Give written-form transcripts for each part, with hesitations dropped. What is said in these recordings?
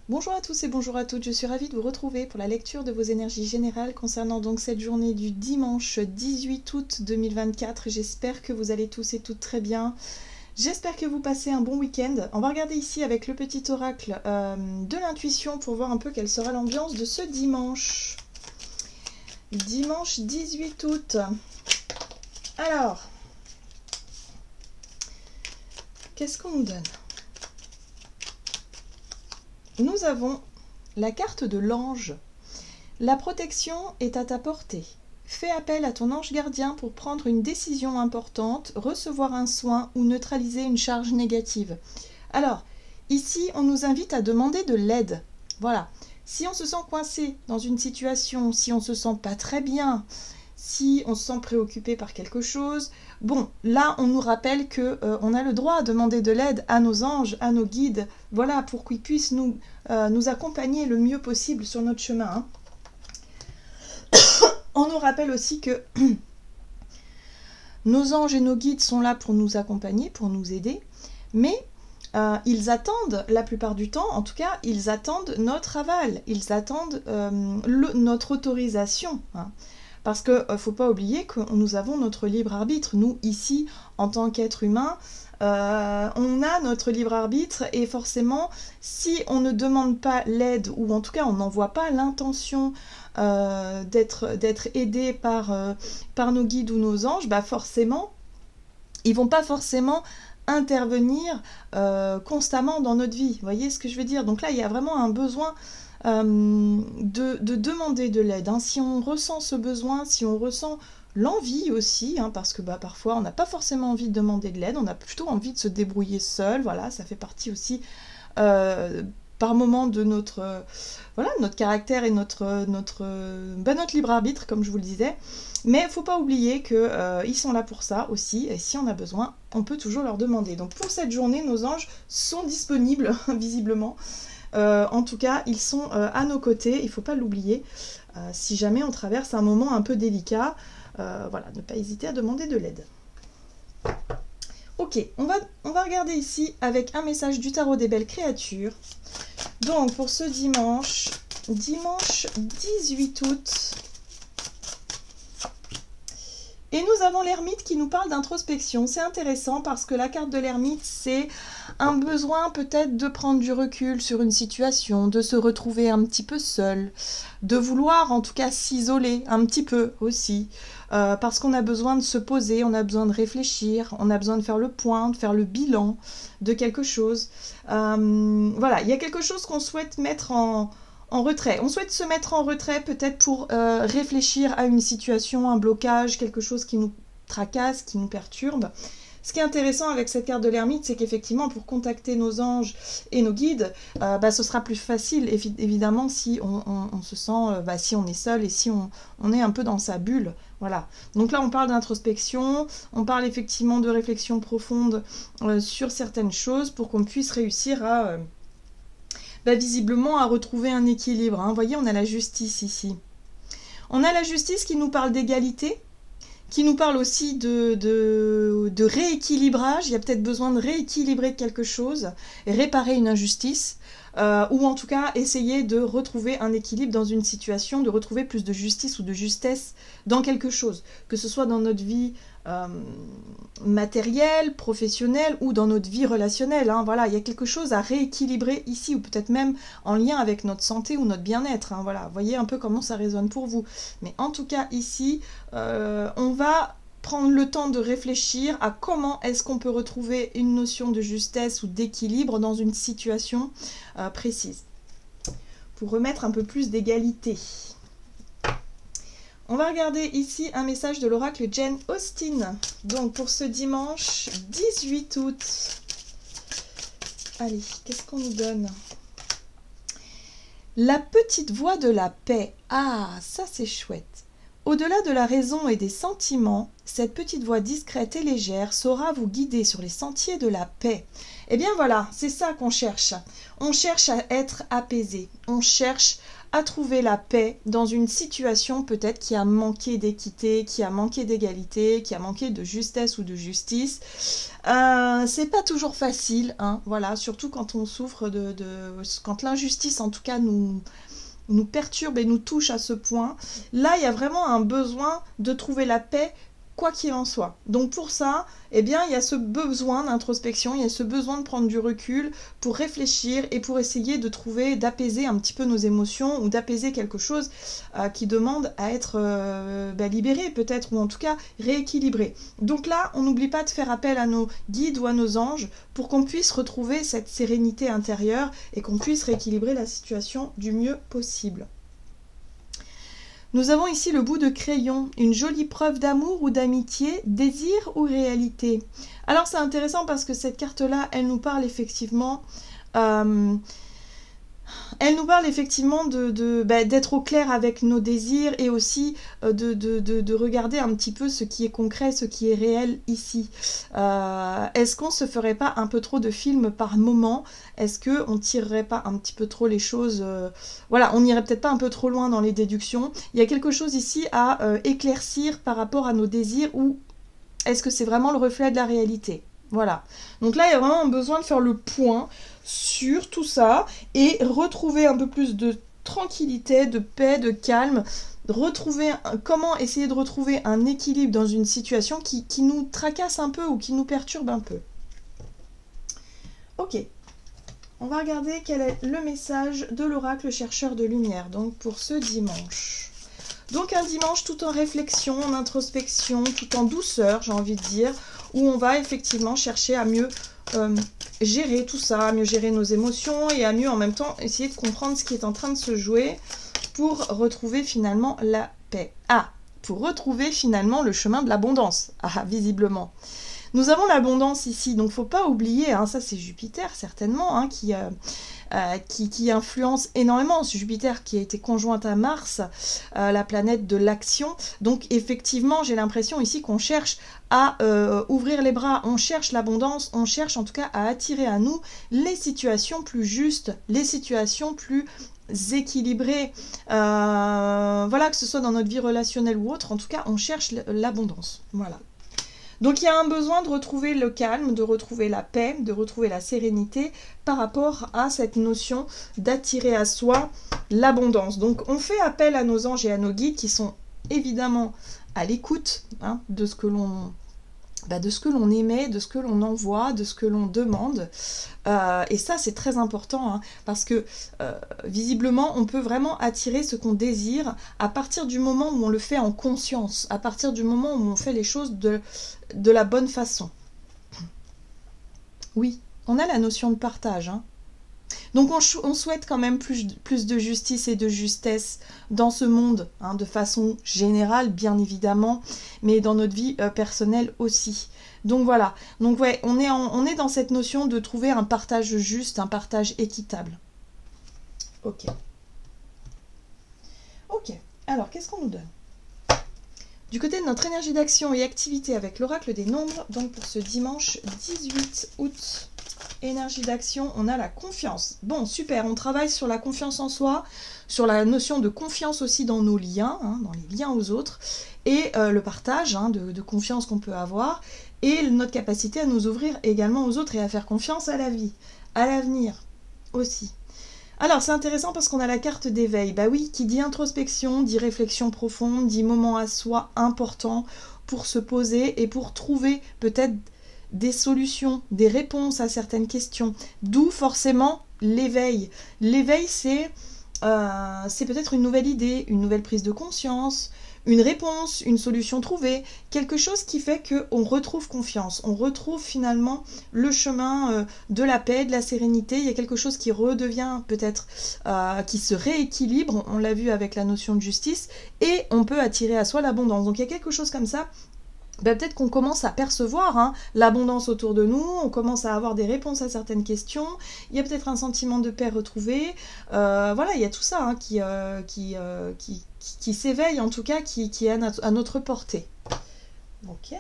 Bonjour à tous et bonjour à toutes, je suis ravie de vous retrouver pour la lecture de vos énergies générales concernant donc cette journée du dimanche 18 août 2024. J'espère que vous allez tous et toutes très bien. J'espère que vous passez un bon week-end. On va regarder ici avec le petit oracle de l'intuition pour voir un peu quelle sera l'ambiance de ce dimanche. Dimanche 18 août. Alors, qu'est-ce qu'on nous donne ? Nous avons la carte de l'ange. La protection est à ta portée. Fais appel à ton ange gardien pour prendre une décision importante, recevoir un soin ou neutraliser une charge négative. Alors, ici, on nous invite à demander de l'aide. Voilà. Si on se sent coincé dans une situation, si on se sent pas très bien, si on se sent préoccupé par quelque chose, bon, là, on nous rappelle que on a le droit de demander de l'aide à nos anges, à nos guides, voilà, pour qu'ils puissent nous accompagner le mieux possible sur notre chemin. Hein. On nous rappelle aussi que nos anges et nos guides sont là pour nous accompagner, pour nous aider, mais ils attendent, la plupart du temps, en tout cas, ils attendent notre aval, ils attendent notre autorisation. Hein. Parce qu'il ne faut pas oublier que nous avons notre libre arbitre. Nous, ici, en tant qu'être humain, on a notre libre arbitre et forcément, si on ne demande pas l'aide, ou en tout cas on n'envoie pas l'intention d'être aidé par nos guides ou nos anges, bah forcément, ils ne vont pas forcément intervenir constamment dans notre vie. Vous voyez ce que je veux dire? Donc là, il y a vraiment un besoin de demander de l'aide. Hein. Si on ressent ce besoin, si on ressent l'envie aussi, hein, parce que parfois on n'a pas forcément envie de demander de l'aide, on a plutôt envie de se débrouiller seul, voilà, ça fait partie aussi par moment de notre caractère et notre libre arbitre, comme je vous le disais. Mais il ne faut pas oublier qu'ils sont là pour ça aussi, et si on a besoin, on peut toujours leur demander. Donc pour cette journée, nos anges sont disponibles, visiblement. En tout cas, ils sont à nos côtés, il ne faut pas l'oublier. Si jamais on traverse un moment un peu délicat, voilà, ne pas hésiter à demander de l'aide. Ok, on va regarder ici avec un message du tarot des belles créatures. Donc pour ce dimanche 18 août, et nous avons l'ermite qui nous parle d'introspection. C'est intéressant parce que la carte de l'ermite, c'est un besoin peut-être de prendre du recul sur une situation, de se retrouver un petit peu seul, de vouloir en tout cas s'isoler un petit peu aussi, parce qu'on a besoin de se poser, on a besoin de réfléchir, on a besoin de faire le point, de faire le bilan de quelque chose. Voilà, il y a quelque chose qu'on souhaite mettre en retrait. On souhaite se mettre en retrait peut-être pour réfléchir à une situation, un blocage, quelque chose qui nous tracasse, qui nous perturbe. Ce qui est intéressant avec cette carte de l'ermite, c'est qu'effectivement, pour contacter nos anges et nos guides, ce sera plus facile, évidemment, si on se sent, si on est seul et si on est un peu dans sa bulle. Voilà. Donc là, on parle d'introspection, on parle effectivement de réflexion profonde sur certaines choses pour qu'on puisse réussir à... visiblement à retrouver un équilibre. Hein. Vous voyez, on a la justice ici. On a la justice qui nous parle d'égalité, qui nous parle aussi de rééquilibrage. Il y a peut-être besoin de rééquilibrer quelque chose, réparer une injustice, ou en tout cas essayer de retrouver un équilibre dans une situation, de retrouver plus de justice ou de justesse dans quelque chose, que ce soit dans notre vie matérielle, professionnelle ou dans notre vie relationnelle. Hein. Voilà, il y a quelque chose à rééquilibrer ici, ou peut-être même en lien avec notre santé ou notre bien-être. Hein. Voilà, voyez un peu comment ça résonne pour vous. Mais en tout cas, ici, on va prendre le temps de réfléchir à comment est-ce qu'on peut retrouver une notion de justesse ou d'équilibre dans une situation précise, pour remettre un peu plus d'égalité. On va regarder ici un message de l'oracle Jane Austen. Donc pour ce dimanche 18 août. Allez, qu'est-ce qu'on nous donne? La petite voix de la paix. Ah, ça c'est chouette. Au-delà de la raison et des sentiments, cette petite voix discrète et légère saura vous guider sur les sentiers de la paix. Eh bien voilà, c'est ça qu'on cherche. On cherche à être apaisé. On cherche à trouver la paix dans une situation peut-être qui a manqué d'équité, qui a manqué d'égalité, qui a manqué de justesse ou de justice. C'est pas toujours facile, hein, voilà, surtout quand on souffre quand l'injustice en tout cas nous perturbe et nous touche à ce point. Là, il y a vraiment un besoin de trouver la paix, quoi qu'il en soit. Donc pour ça, eh bien, il y a ce besoin d'introspection, il y a ce besoin de prendre du recul pour réfléchir et pour essayer de trouver, d'apaiser un petit peu nos émotions ou d'apaiser quelque chose qui demande à être libéré peut-être, ou en tout cas rééquilibré. Donc là, on n'oublie pas de faire appel à nos guides ou à nos anges pour qu'on puisse retrouver cette sérénité intérieure et qu'on puisse rééquilibrer la situation du mieux possible. Nous avons ici le bout de crayon, une jolie preuve d'amour ou d'amitié, désir ou réalité. Alors c'est intéressant parce que cette carte-là, elle nous parle effectivement d'être au clair avec nos désirs et aussi de regarder un petit peu ce qui est concret, ce qui est réel ici. Est-ce qu'on se ferait pas un peu trop de films par moment? Est-ce qu'on tirerait pas un petit peu trop les choses voilà, on n'irait peut-être pas un peu trop loin dans les déductions. Il y a quelque chose ici à éclaircir par rapport à nos désirs, ou est-ce que c'est vraiment le reflet de la réalité? Voilà. Donc là, il y a vraiment besoin de faire le point sur tout ça et retrouver un peu plus de tranquillité, de paix, de calme, comment essayer de retrouver un équilibre dans une situation qui nous tracasse un peu ou qui nous perturbe un peu. Ok, on va regarder quel est le message de l'oracle chercheur de lumière, donc pour ce dimanche. Donc un dimanche tout en réflexion, en introspection, tout en douceur, j'ai envie de dire, où on va effectivement chercher à mieux gérer tout ça, à mieux gérer nos émotions et à mieux en même temps essayer de comprendre ce qui est en train de se jouer pour retrouver finalement la paix. Ah, pour retrouver finalement le chemin de l'abondance. Ah, visiblement. Nous avons l'abondance ici, donc faut pas oublier, hein, ça c'est Jupiter certainement, hein, qui influence énormément. C'est Jupiter qui a été conjointe à Mars, la planète de l'action. Donc effectivement, j'ai l'impression ici qu'on cherche à ouvrir les bras, on cherche l'abondance, on cherche en tout cas à attirer à nous les situations plus justes, les situations plus équilibrées, voilà, que ce soit dans notre vie relationnelle ou autre, en tout cas on cherche l'abondance, voilà. Donc il y a un besoin de retrouver le calme, de retrouver la paix, de retrouver la sérénité par rapport à cette notion d'attirer à soi l'abondance. Donc on fait appel à nos anges et à nos guides qui sont évidemment à l'écoute, hein, de ce que l'on émet, de ce que l'on envoie, de ce que l'on demande. Et ça, c'est très important, hein, parce que visiblement, on peut vraiment attirer ce qu'on désire à partir du moment où on le fait en conscience, à partir du moment où on fait les choses de la bonne façon. Oui, on a la notion de partage, hein. Donc on souhaite quand même plus de justice et de justesse dans ce monde, hein, de façon générale bien évidemment, mais dans notre vie personnelle aussi. Donc voilà, donc ouais, on est dans cette notion de trouver un partage juste, un partage équitable. Ok. Ok, alors qu'est-ce qu'on nous donne? Du côté de notre énergie d'action et activité avec l'oracle des nombres, donc pour ce dimanche 18 août, énergie d'action, on a la confiance. Bon, super, on travaille sur la confiance en soi, sur la notion de confiance aussi dans nos liens, hein, dans les liens aux autres, et le partage, hein, de confiance qu'on peut avoir, et notre capacité à nous ouvrir également aux autres et à faire confiance à la vie, à l'avenir aussi. Alors, c'est intéressant parce qu'on a la carte d'éveil. Bah oui, qui dit introspection, dit réflexion profonde, dit moment à soi important pour se poser et pour trouver peut-être des solutions, des réponses à certaines questions. D'où forcément l'éveil. L'éveil, c'est peut-être une nouvelle idée, une nouvelle prise de conscience, une réponse, une solution trouvée, quelque chose qui fait qu'on retrouve confiance, on retrouve finalement le chemin de la paix, de la sérénité. Il y a quelque chose qui redevient peut-être, qui se rééquilibre, on l'a vu avec la notion de justice, et on peut attirer à soi l'abondance. Donc il y a quelque chose comme ça. Peut-être qu'on commence à percevoir, hein, l'abondance autour de nous, on commence à avoir des réponses à certaines questions, il y a peut-être un sentiment de paix retrouvé, voilà, il y a tout ça, hein, qui qui s'éveille, en tout cas, qui est à notre portée. Ok.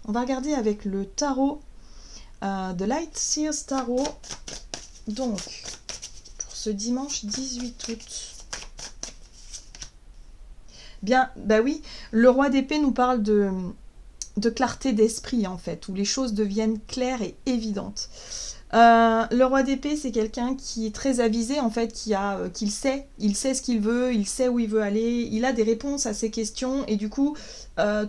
On va regarder avec le tarot de Light Seers Tarot. Donc, pour ce dimanche 18 août. Bien, bah oui, le roi d'épée nous parle de clarté d'esprit, en fait, où les choses deviennent claires et évidentes. Le roi d'épée, c'est quelqu'un qui est très avisé, en fait, qu'il sait ce qu'il veut, il sait où il veut aller, il a des réponses à ses questions, et du coup,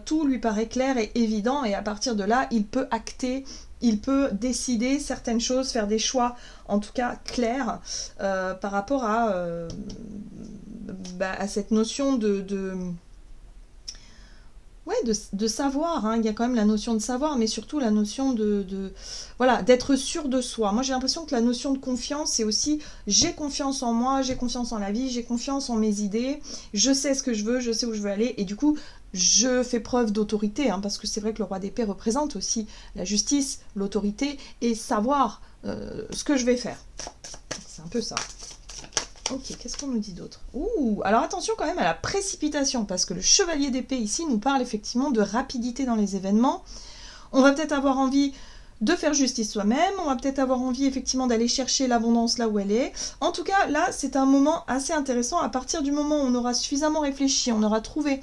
tout lui paraît clair et évident, et à partir de là, il peut acter, il peut décider certaines choses, faire des choix, en tout cas clairs, par rapport à cette notion de savoir, hein. Il y a quand même la notion de savoir, mais surtout la notion voilà, d'être sûr de soi. Moi, j'ai l'impression que la notion de confiance, c'est aussi j'ai confiance en moi, j'ai confiance en la vie, j'ai confiance en mes idées, je sais ce que je veux, je sais où je veux aller, et du coup, je fais preuve d'autorité, hein, parce que c'est vrai que le roi d'épée représente aussi la justice, l'autorité, et savoir ce que je vais faire. C'est un peu ça. Ok, qu'est-ce qu'on nous dit d'autre? Ouh, alors attention quand même à la précipitation, parce que le chevalier d'épée ici nous parle effectivement de rapidité dans les événements. On va peut-être avoir envie de faire justice soi-même, on va peut-être avoir envie effectivement d'aller chercher l'abondance là où elle est. En tout cas, là, c'est un moment assez intéressant. À partir du moment où on aura suffisamment réfléchi, on aura trouvé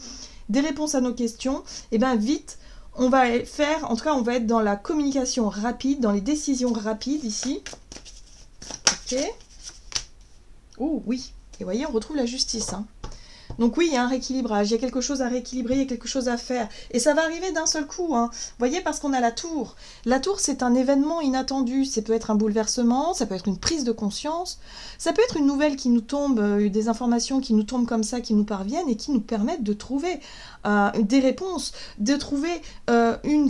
des réponses à nos questions, et bien vite, on va faire, en tout cas, on va être dans la communication rapide, dans les décisions rapides ici. Ok. Oh oui, et vous voyez, on retrouve la justice. Hein. Donc oui, il y a un rééquilibrage, il y a quelque chose à rééquilibrer, il y a quelque chose à faire. Et ça va arriver d'un seul coup. Hein. Vous voyez, parce qu'on a la tour. La tour, c'est un événement inattendu. Ça peut être un bouleversement, ça peut être une prise de conscience, ça peut être une nouvelle qui nous tombe, des informations qui nous tombent comme ça, qui nous parviennent et qui nous permettent de trouver des réponses, de trouver une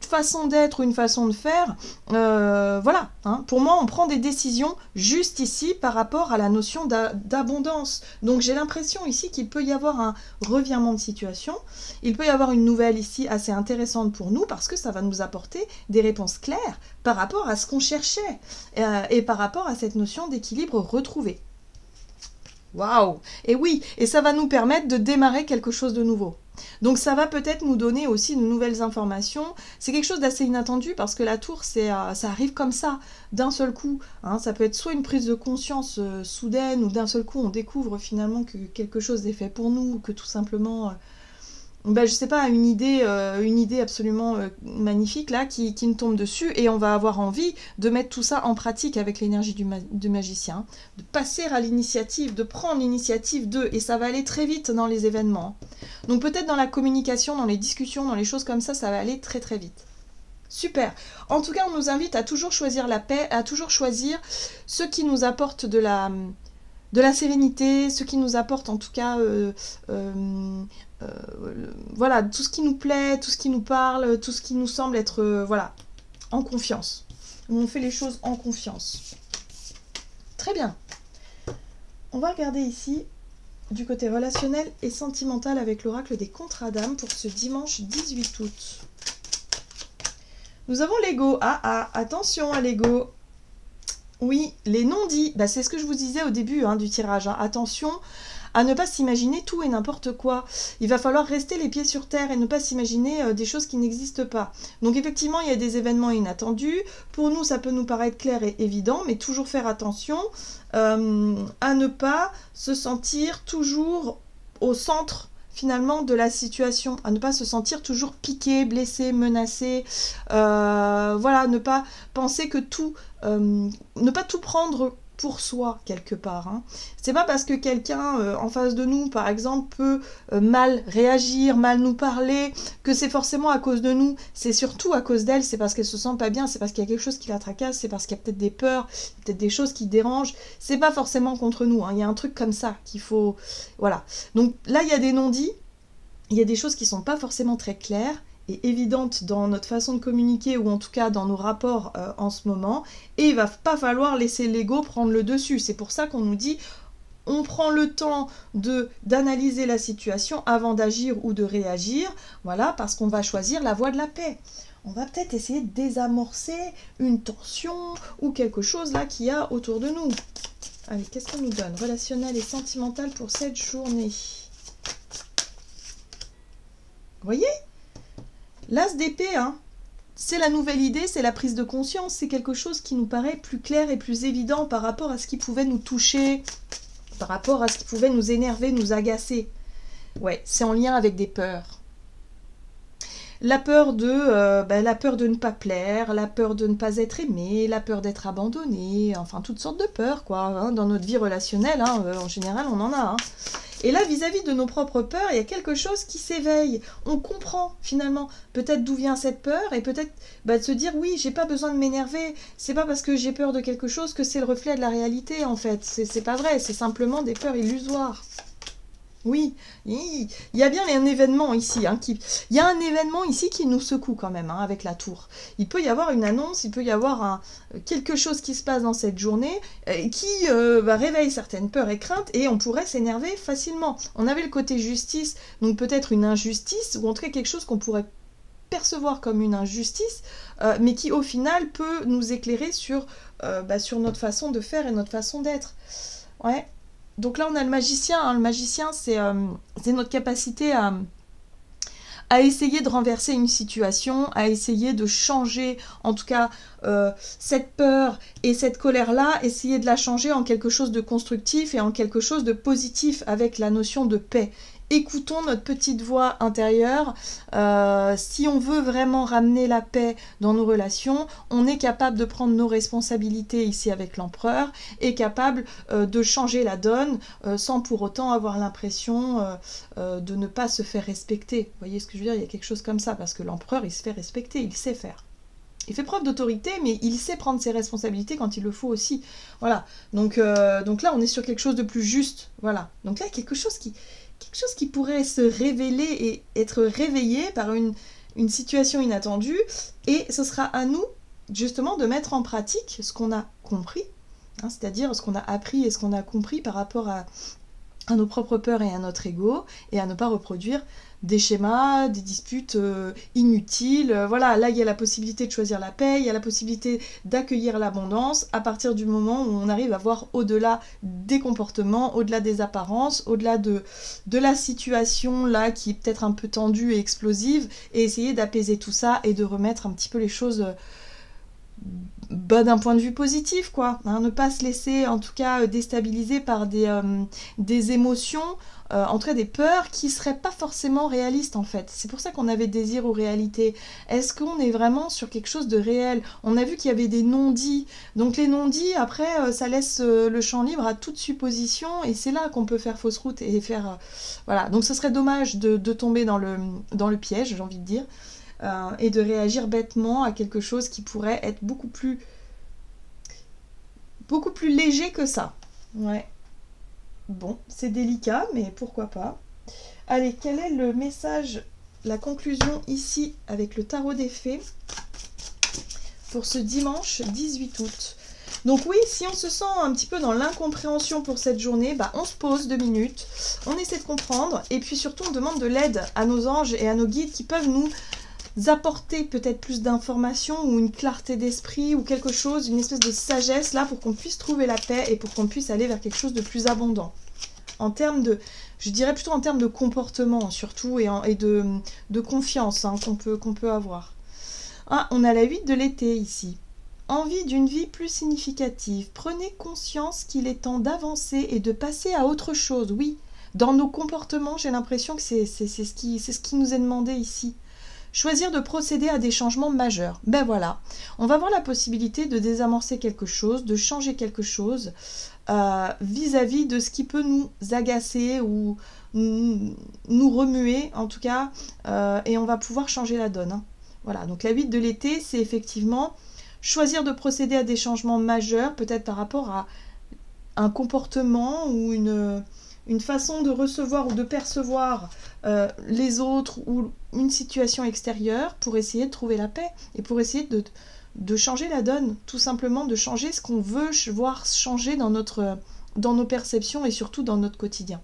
façon d'être ou une façon de faire, voilà, hein. Pour moi on prend des décisions juste ici par rapport à la notion d'abondance, donc j'ai l'impression ici qu'il peut y avoir un revirement de situation, il peut y avoir une nouvelle ici assez intéressante pour nous parce que ça va nous apporter des réponses claires par rapport à ce qu'on cherchait et par rapport à cette notion d'équilibre retrouvé. Waouh! Et oui, et ça va nous permettre de démarrer quelque chose de nouveau. Donc ça va peut-être nous donner aussi de nouvelles informations. C'est quelque chose d'assez inattendu parce que la tour, ça arrive comme ça, d'un seul coup. Hein. Ça peut être soit une prise de conscience soudaine ou d'un seul coup on découvre finalement que quelque chose est fait pour nous, ou que tout simplement... je sais pas, une idée absolument magnifique là qui nous tombe dessus et on va avoir envie de mettre tout ça en pratique avec l'énergie du magicien, de passer à l'initiative, de prendre l'initiative et ça va aller très vite dans les événements. Donc peut-être dans la communication, dans les discussions, dans les choses comme ça va aller très très vite. Super. En tout cas, on nous invite à toujours choisir la paix, à toujours choisir ce qui nous apporte de la sérénité, ce qui nous apporte en tout cas voilà, tout ce qui nous plaît, tout ce qui nous parle, tout ce qui nous semble être voilà, en confiance. Où on fait les choses en confiance. Très bien. On va regarder ici du côté relationnel et sentimental avec l'oracle des contrats d'âme pour ce dimanche 18 août. Nous avons l'ego. Attention à l'ego. Oui, les non-dits, c'est ce que je vous disais au début du tirage. Hein. Attention à ne pas s'imaginer tout et n'importe quoi. Il va falloir rester les pieds sur terre et ne pas s'imaginer des choses qui n'existent pas. Donc effectivement, il y a des événements inattendus. Pour nous, ça peut nous paraître clair et évident, mais toujours faire attention à ne pas se sentir toujours au centre finalement de la situation, à ne pas se sentir toujours piqué, blessé, menacé, voilà, ne pas penser que tout, ne pas tout prendre pour soi quelque part. Hein. C'est pas parce que quelqu'un en face de nous, par exemple, peut mal réagir, mal nous parler, que c'est forcément à cause de nous. C'est surtout à cause d'elle, c'est parce qu'elle se sent pas bien, c'est parce qu'il y a quelque chose qui la tracasse, c'est parce qu'il y a peut-être des peurs, peut-être des choses qui dérangent. C'est pas forcément contre nous. Hein. Il y a un truc comme ça qu'il faut... Voilà. Donc là, il y a des non-dits, il y a des choses qui sont pas forcément très claires et évidente dans notre façon de communiquer ou en tout cas dans nos rapports en ce moment, et il va pas falloir laisser l'ego prendre le dessus. C'est pour ça qu'on nous dit on prend le temps d'analyser la situation avant d'agir ou de réagir, voilà, parce qu'on va choisir la voie de la paix. On va peut-être essayer de désamorcer une tension ou quelque chose là qu'il y a autour de nous. Allez, qu'est-ce qu'on nous donne? Relationnel et sentimental pour cette journée. Vous voyez? L'as d'épée, hein, c'est la nouvelle idée, c'est la prise de conscience, c'est quelque chose qui nous paraît plus clair et plus évident par rapport à ce qui pouvait nous toucher, par rapport à ce qui pouvait nous énerver, nous agacer. Ouais, c'est en lien avec des peurs. La peur de ne pas plaire, la peur de ne pas être aimé, la peur d'être abandonné, enfin toutes sortes de peurs, quoi, hein, dans notre vie relationnelle, hein, en général on en a. Hein. Et là, vis-à-vis de nos propres peurs, il y a quelque chose qui s'éveille. On comprend finalement peut-être d'où vient cette peur et peut-être de se dire oui, j'ai pas besoin de m'énerver. C'est pas parce que j'ai peur de quelque chose que c'est le reflet de la réalité en fait. C'est pas vrai, c'est simplement des peurs illusoires. Oui, il y a bien un événement ici. Hein, il y a un événement ici qui nous secoue quand même hein, avec la tour. Il peut y avoir une annonce, il peut y avoir quelque chose qui se passe dans cette journée qui réveille certaines peurs et craintes et on pourrait s'énerver facilement. On avait le côté justice, donc peut-être une injustice ou en tout cas quelque chose qu'on pourrait percevoir comme une injustice, mais qui au final peut nous éclairer sur notre façon de faire et notre façon d'être. Ouais. Donc là, on a le magicien. Hein. Le magicien, c'est notre capacité à essayer de renverser une situation, à essayer de changer, en tout cas, cette peur et cette colère-là, essayer de la changer en quelque chose de constructif et en quelque chose de positif avec la notion de paix. Écoutons notre petite voix intérieure. Si on veut vraiment ramener la paix dans nos relations, on est capable de prendre nos responsabilités ici avec l'empereur et capable de changer la donne sans pour autant avoir l'impression de ne pas se faire respecter. Vous voyez ce que je veux dire? Il y a quelque chose comme ça parce que l'empereur, il se fait respecter, il sait faire. Il fait preuve d'autorité, mais il sait prendre ses responsabilités quand il le faut aussi. Voilà. Donc là, on est sur quelque chose de plus juste. Voilà. Donc là, quelque chose qui pourrait se révéler et être réveillé par une situation inattendue. Et ce sera à nous, justement, de mettre en pratique ce qu'on a compris, hein, c'est-à-dire ce qu'on a appris et ce qu'on a compris par rapport à nos propres peurs et à notre ego, et à ne pas reproduire des schémas, des disputes inutiles. Voilà, là, il y a la possibilité de choisir la paix, il y a la possibilité d'accueillir l'abondance à partir du moment où on arrive à voir au-delà des comportements, au-delà des apparences, au-delà de la situation là qui est peut-être un peu tendue et explosive, et essayer d'apaiser tout ça et de remettre un petit peu les choses d'un point de vue positif, quoi. Hein, ne pas se laisser, en tout cas, déstabiliser par des émotions, en tout cas des peurs qui seraient pas forcément réalistes, en fait. C'est pour ça qu'on avait désir ou réalité. Est-ce qu'on est vraiment sur quelque chose de réel? On a vu qu'il y avait des non-dits. Donc les non-dits, après, ça laisse le champ libre à toute supposition, et c'est là qu'on peut faire fausse route et faire... voilà. Donc ce serait dommage de tomber dans le piège, j'ai envie de dire. Et de réagir bêtement à quelque chose qui pourrait être beaucoup plus léger que ça. Ouais. Bon, c'est délicat, mais pourquoi pas. Allez, quel est le message, la conclusion ici avec le tarot des fées pour ce dimanche 18 août? Donc oui, si on se sent un petit peu dans l'incompréhension pour cette journée, on se pose 2 minutes, on essaie de comprendre, et puis surtout on demande de l'aide à nos anges et à nos guides qui peuvent nous apporter peut-être plus d'informations ou une clarté d'esprit ou quelque chose, une espèce de sagesse là pour qu'on puisse trouver la paix et pour qu'on puisse aller vers quelque chose de plus abondant. En termes de, je dirais plutôt en termes de comportement surtout et de confiance hein, qu'on peut avoir. Ah, on a la 8 de l'été ici. Envie d'une vie plus significative. Prenez conscience qu'il est temps d'avancer et de passer à autre chose. Oui, dans nos comportements, j'ai l'impression que c'est ce qui nous est demandé ici. Choisir de procéder à des changements majeurs. Ben voilà, on va avoir la possibilité de désamorcer quelque chose, de changer quelque chose vis-à-vis de ce qui peut nous agacer ou nous remuer en tout cas, et on va pouvoir changer la donne. Hein. Voilà, donc la 8 de l'été, c'est effectivement choisir de procéder à des changements majeurs, peut-être par rapport à un comportement ou une façon de recevoir ou de percevoir les autres ou une situation extérieure pour essayer de trouver la paix et pour essayer de changer la donne, tout simplement de changer ce qu'on veut voir changer dans nos perceptions et surtout dans notre quotidien.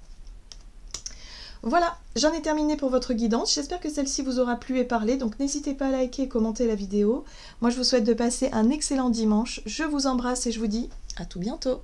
Voilà, j'en ai terminé pour votre guidance, j'espère que celle-ci vous aura plu et parlé, donc n'hésitez pas à liker et commenter la vidéo. Moi je vous souhaite de passer un excellent dimanche, je vous embrasse et je vous dis à tout bientôt.